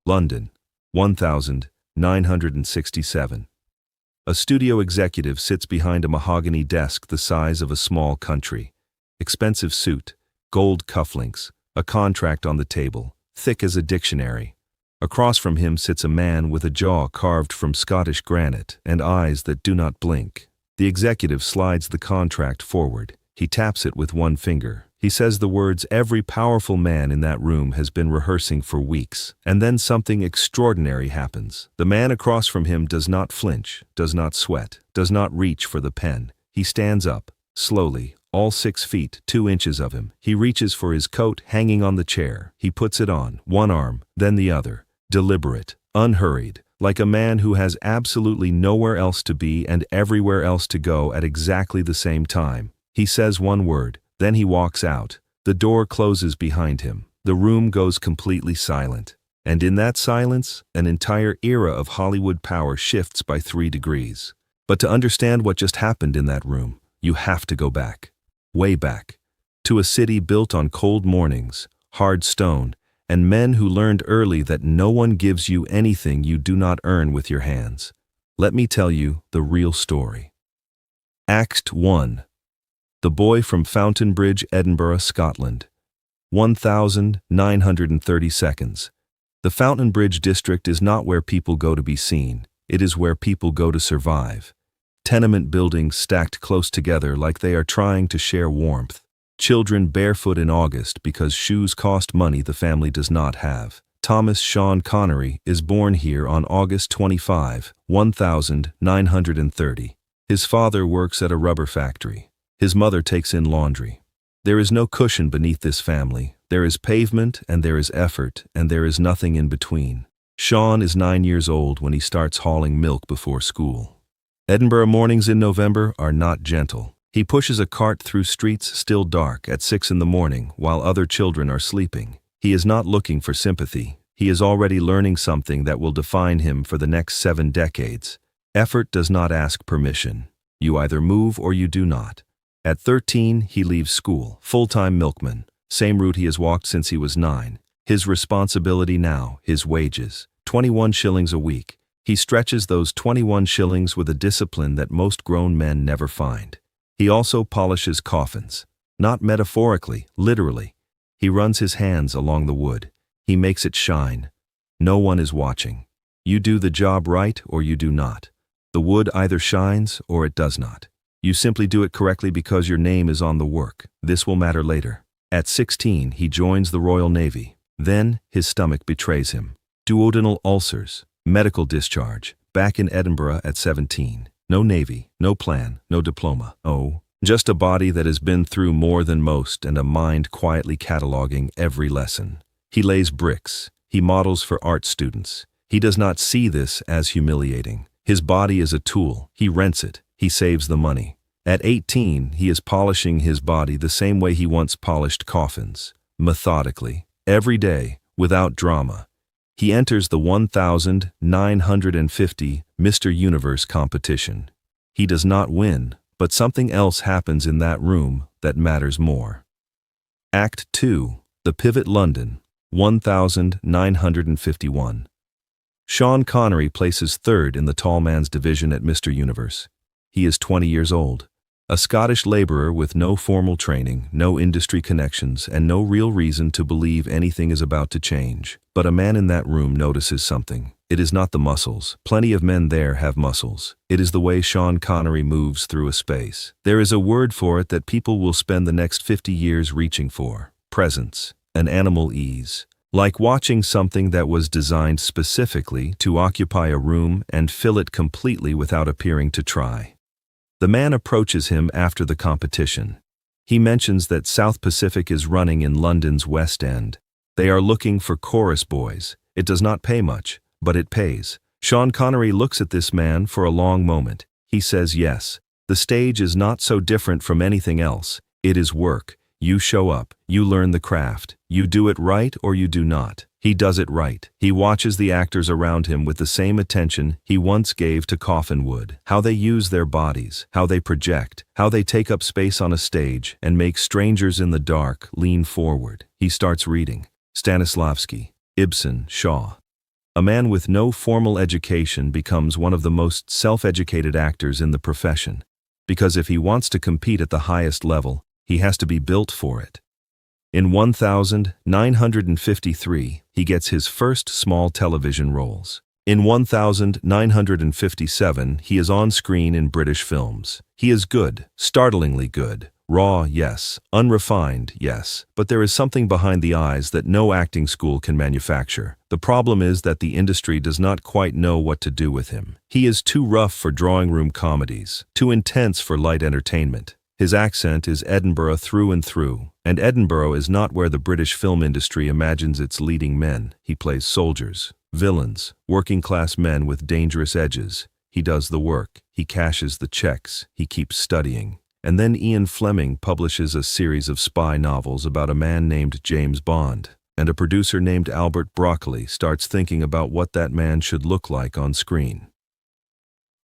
London, 1967. A studio executive sits behind a mahogany desk the size of a small country. Expensive suit, gold cufflinks, a contract on the table, thick as a dictionary. Across from him sits a man with a jaw carved from Scottish granite and eyes that do not blink. The executive slides the contract forward. He taps it with one finger. He says the words every powerful man in that room has been rehearsing for weeks. And then something extraordinary happens. The man across from him does not flinch, does not sweat, does not reach for the pen. He stands up, slowly, all 6 feet, 2 inches of him. He reaches for his coat hanging on the chair. He puts it on, one arm, then the other. Deliberate, unhurried, like a man who has absolutely nowhere else to be and everywhere else to go at exactly the same time. He says one word, then he walks out. The door closes behind him. The room goes completely silent. And in that silence, an entire era of Hollywood power shifts by 3 degrees. But to understand what just happened in that room, you have to go back, way back, to a city built on cold mornings, hard stone, and men who learned early that no one gives you anything you do not earn with your hands. Let me tell you the real story. Act 1. The boy from Fountainbridge, Edinburgh, Scotland. 1930 seconds. The Fountainbridge district is not where people go to be seen. It is where people go to survive. Tenement buildings stacked close together like they are trying to share warmth. Children barefoot in August because shoes cost money the family does not have. Thomas Sean Connery is born here on August 25, 1930. His father works at a rubber factory. His mother takes in laundry. There is no cushion beneath this family. There is pavement and there is effort and there is nothing in between. Sean is 9 years old when he starts hauling milk before school. Edinburgh mornings in November are not gentle. He pushes a cart through streets still dark at 6 in the morning while other children are sleeping. He is not looking for sympathy. He is already learning something that will define him for the next 7 decades. Effort does not ask permission. You either move or you do not. At 13, he leaves school, full-time milkman, same route he has walked since he was 9. His responsibility now, his wages, 21 shillings a week. He stretches those 21 shillings with a discipline that most grown men never find. He also polishes coffins. Not metaphorically, literally. He runs his hands along the wood. He makes it shine. No one is watching. You do the job right or you do not. The wood either shines or it does not. You simply do it correctly because your name is on the work. This will matter later. At 16, he joins the Royal Navy. Then, his stomach betrays him. Duodenal ulcers, medical discharge, back in Edinburgh at 17. No Navy, no plan, no diploma. Oh, just a body that has been through more than most and a mind quietly cataloging every lesson. He lays bricks. He models for art students. He does not see this as humiliating. His body is a tool. He rents it. He saves the money. At 18, he is polishing his body the same way he once polished coffins, methodically, every day, without drama. He enters the 1950 Mr. Universe competition. He does not win, but something else happens in that room that matters more. Act 2. The Pivot, London, 1951. Sean Connery places 3rd in the tall man's division at Mr. Universe. He is 20 years old. A Scottish laborer with no formal training, no industry connections, and no real reason to believe anything is about to change. But a man in that room notices something. It is not the muscles. Plenty of men there have muscles. It is the way Sean Connery moves through a space. There is a word for it that people will spend the next 50 years reaching for. Presence. An animal ease. Like watching something that was designed specifically to occupy a room and fill it completely without appearing to try. The man approaches him after the competition. He mentions that South Pacific is running in London's West End. They are looking for chorus boys. It does not pay much, but it pays. Sean Connery looks at this man for a long moment. He says yes. The stage is not so different from anything else. It is work. You show up. You learn the craft. You do it right or you do not. He does it right. He watches the actors around him with the same attention he once gave to coffin wood. How they use their bodies, how they project, how they take up space on a stage and make strangers in the dark lean forward. He starts reading. Stanislavski, Ibsen, Shaw. A man with no formal education becomes one of the most self-educated actors in the profession, because if he wants to compete at the highest level, he has to be built for it. In 1953, he gets his first small television roles. In 1957, he is on screen in British films. He is good, startlingly good. Raw, yes. Unrefined, yes. But there is something behind the eyes that no acting school can manufacture. The problem is that the industry does not quite know what to do with him. He is too rough for drawing room comedies, too intense for light entertainment. His accent is Edinburgh through and through, and Edinburgh is not where the British film industry imagines its leading men. He plays soldiers, villains, working-class men with dangerous edges. He does the work, he cashes the checks, he keeps studying. And then Ian Fleming publishes a series of spy novels about a man named James Bond, and a producer named Albert Broccoli starts thinking about what that man should look like on screen.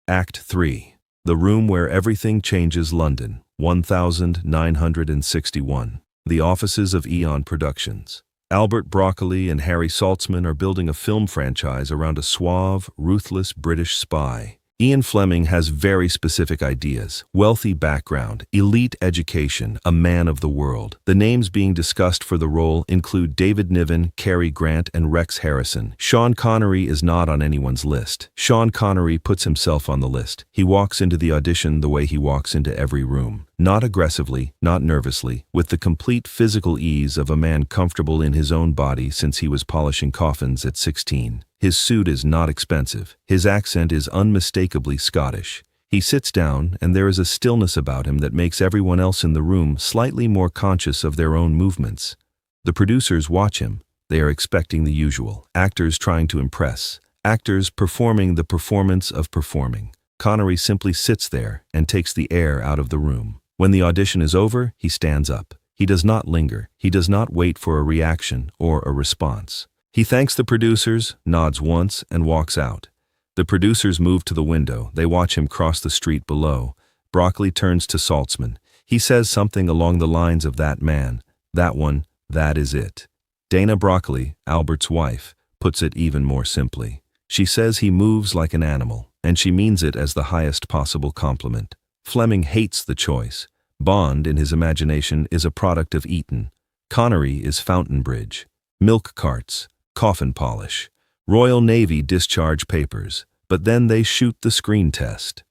Act 3. The Room Where Everything Changes, London, 1961. The offices of Eon Productions. Albert Broccoli and Harry Saltzman are building a film franchise around a suave, ruthless British spy. Ian Fleming has very specific ideas: wealthy background, elite education, a man of the world. The names being discussed for the role include David Niven, Cary Grant, and Rex Harrison. Sean Connery is not on anyone's list. Sean Connery puts himself on the list. He walks into the audition the way he walks into every room. Not aggressively, not nervously, with the complete physical ease of a man comfortable in his own body since he was polishing coffins at 16. His suit is not expensive. His accent is unmistakably Scottish. He sits down, and there is a stillness about him that makes everyone else in the room slightly more conscious of their own movements. The producers watch him. They are expecting the usual. Actors trying to impress. Actors performing the performance of performing. Connery simply sits there and takes the air out of the room. When the audition is over, he stands up. He does not linger. He does not wait for a reaction or a response. He thanks the producers, nods once, and walks out. The producers move to the window. They watch him cross the street below. Broccoli turns to Saltzman. He says something along the lines of "that man, that one, that is it." Dana Broccoli, Albert's wife, puts it even more simply. She says he moves like an animal, and she means it as the highest possible compliment. Fleming hates the choice. Bond, in his imagination, is a product of Eton. Connery is Fountain Bridge. Milk carts. Coffin polish. Royal Navy discharge papers, but then they shoot the screen test.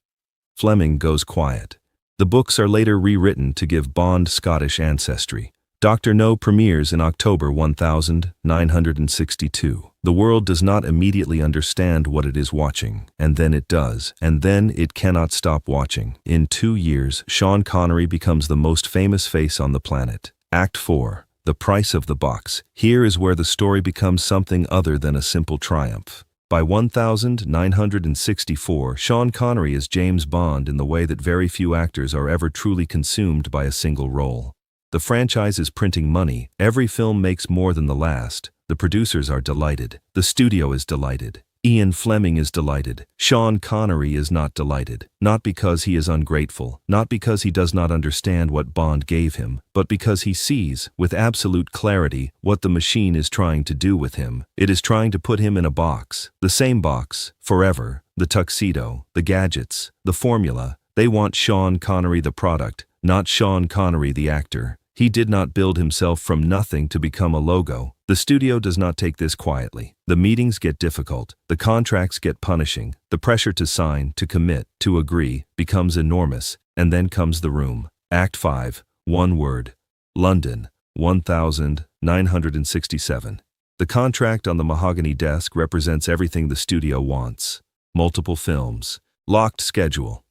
Fleming goes quiet. The books are later rewritten to give Bond Scottish ancestry. Dr. No premieres in October 1962. The world does not immediately understand what it is watching, and then it does, and then it cannot stop watching. In 2 years, Sean Connery becomes the most famous face on the planet. Act 4. The Price of the Box. Here is where the story becomes something other than a simple triumph. By 1964, Sean Connery is James Bond in the way that very few actors are ever truly consumed by a single role. The franchise is printing money. Every film makes more than the last. The producers are delighted. The studio is delighted. Ian Fleming is delighted. Sean Connery is not delighted. Not because he is ungrateful, not because he does not understand what Bond gave him, but because he sees, with absolute clarity, what the machine is trying to do with him. It is trying to put him in a box. The same box, forever. The tuxedo, the gadgets, the formula. They want Sean Connery the product, not Sean Connery the actor. He did not build himself from nothing to become a logo. The studio does not take this quietly. The meetings get difficult. The contracts get punishing. The pressure to sign, to commit, to agree, becomes enormous. And then comes the room. Act 5. One word. London, 1967. The contract on the mahogany desk represents everything the studio wants. Multiple films. Locked schedule.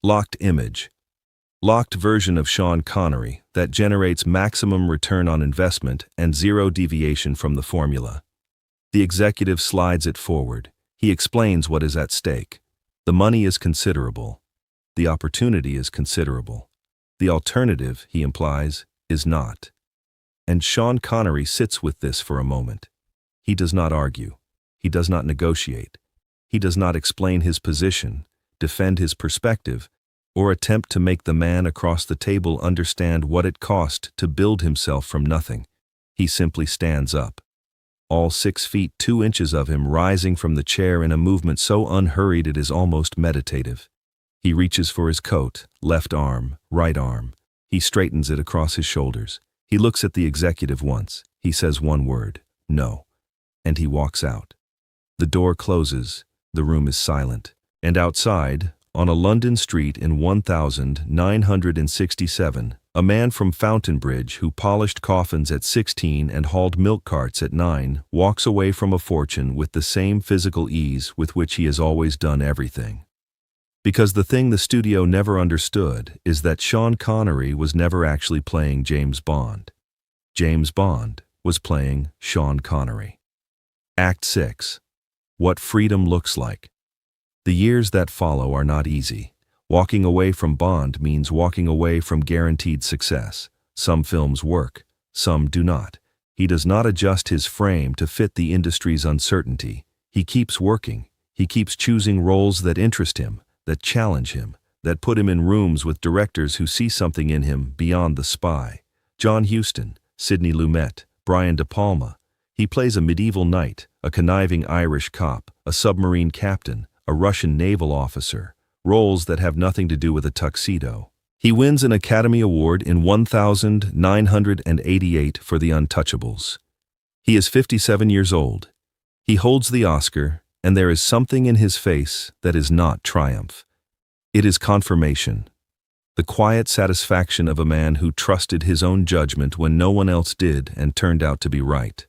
Locked image. Locked version of Sean Connery that generates maximum return on investment and zero deviation from the formula. The executive slides it forward. He explains what is at stake. The money is considerable. The opportunity is considerable. The alternative, he implies, is not. And Sean Connery sits with this for a moment. He does not argue. He does not negotiate. He does not explain his position, defend his perspective, or attempt to make the man across the table understand what it cost to build himself from nothing. He simply stands up. all 6 feet 2 inches of him rising from the chair in a movement so unhurried it is almost meditative. He reaches for his coat, left arm, right arm. He straightens it across his shoulders. He looks at the executive once. He says one word, "No," and he walks out. The door closes. The room is silent. And outside, on a London street in 1967, a man from Fountainbridge who polished coffins at 16 and hauled milk carts at 9 walks away from a fortune with the same physical ease with which he has always done everything. Because the thing the studio never understood is that Sean Connery was never actually playing James Bond. James Bond was playing Sean Connery. Act 6. What freedom looks like. The years that follow are not easy. Walking away from Bond means walking away from guaranteed success. Some films work, some do not. He does not adjust his frame to fit the industry's uncertainty. He keeps working. He keeps choosing roles that interest him, that challenge him, that put him in rooms with directors who see something in him beyond the spy. John Huston, Sidney Lumet, Brian De Palma. He plays a medieval knight, a conniving Irish cop, a submarine captain, a Russian naval officer, roles that have nothing to do with a tuxedo. He wins an Academy Award in 1988 for The Untouchables. He is 57 years old. He holds the Oscar, and there is something in his face that is not triumph. It is confirmation. The quiet satisfaction of a man who trusted his own judgment when no one else did and turned out to be right.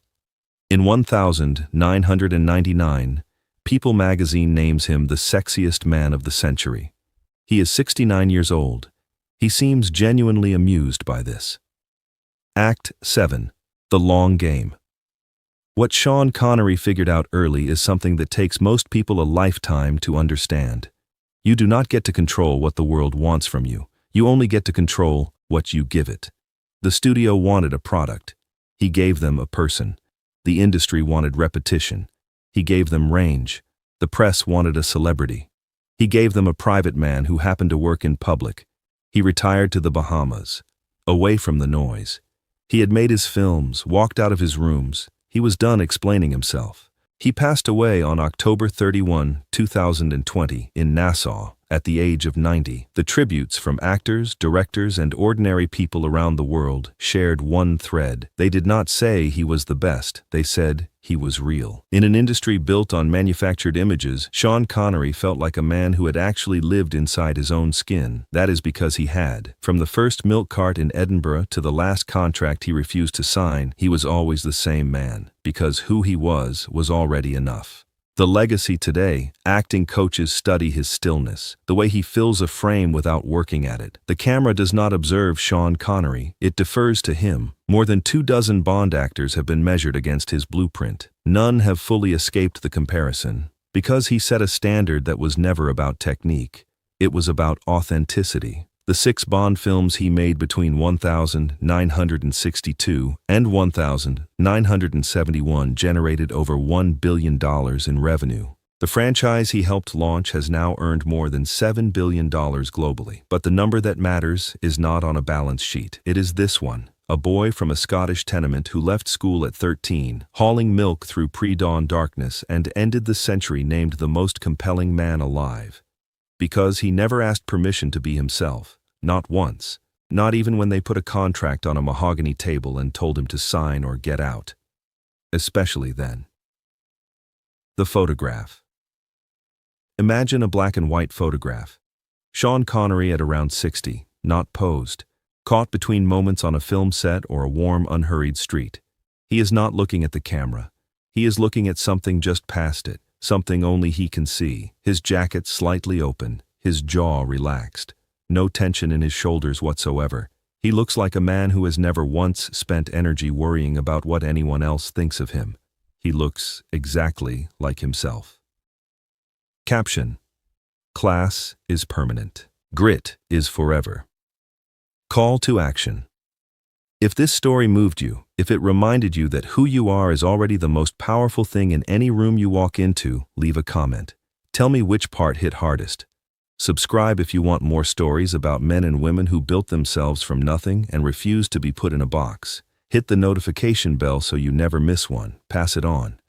In 1999, People magazine names him the sexiest man of the century. He is 69 years old. He seems genuinely amused by this. Act 7. The Long Game. What Sean Connery figured out early is something that takes most people a lifetime to understand. You do not get to control what the world wants from you. You only get to control what you give it. The studio wanted a product. He gave them a person. The industry wanted repetition. He gave them range. The press wanted a celebrity. He gave them a private man who happened to work in public. He retired to the Bahamas, away from the noise. He had made his films, walked out of his rooms. He was done explaining himself. He passed away on October 31, 2020, in Nassau, at the age of 90. The tributes from actors, directors, and ordinary people around the world shared one thread. They did not say he was the best. They said he was real. In an industry built on manufactured images, Sean Connery felt like a man who had actually lived inside his own skin. That is because he had. From the first milk cart in Edinburgh to the last contract he refused to sign, he was always the same man, because who he was already enough. The legacy today, acting coaches study his stillness, the way he fills a frame without working at it. The camera does not observe Sean Connery, it defers to him. More than 24 Bond actors have been measured against his blueprint. None have fully escaped the comparison, because he set a standard that was never about technique. It was about authenticity. The 6 Bond films he made between 1962 and 1971 generated over $1 billion in revenue. The franchise he helped launch has now earned more than $7 billion globally. But the number that matters is not on a balance sheet. It is this one. A boy from a Scottish tenement who left school at 13, hauling milk through pre-dawn darkness, and ended the century named the most compelling man alive. Because he never asked permission to be himself. Not once. Not even when they put a contract on a mahogany table and told him to sign or get out. Especially then. The photograph. Imagine a black and white photograph. Sean Connery at around 60, not posed, caught between moments on a film set or a warm, unhurried street. He is not looking at the camera. He is looking at something just past it, something only he can see. His jacket slightly open, his jaw relaxed. No tension in his shoulders whatsoever. He looks like a man who has never once spent energy worrying about what anyone else thinks of him. He looks exactly like himself. Caption: Class is permanent. Grit is forever. Call to action. If this story moved you, if it reminded you that who you are is already the most powerful thing in any room you walk into, leave a comment. Tell me which part hit hardest. Subscribe if you want more stories about men and women who built themselves from nothing and refused to be put in a box. Hit the notification bell so you never miss one. Pass it on.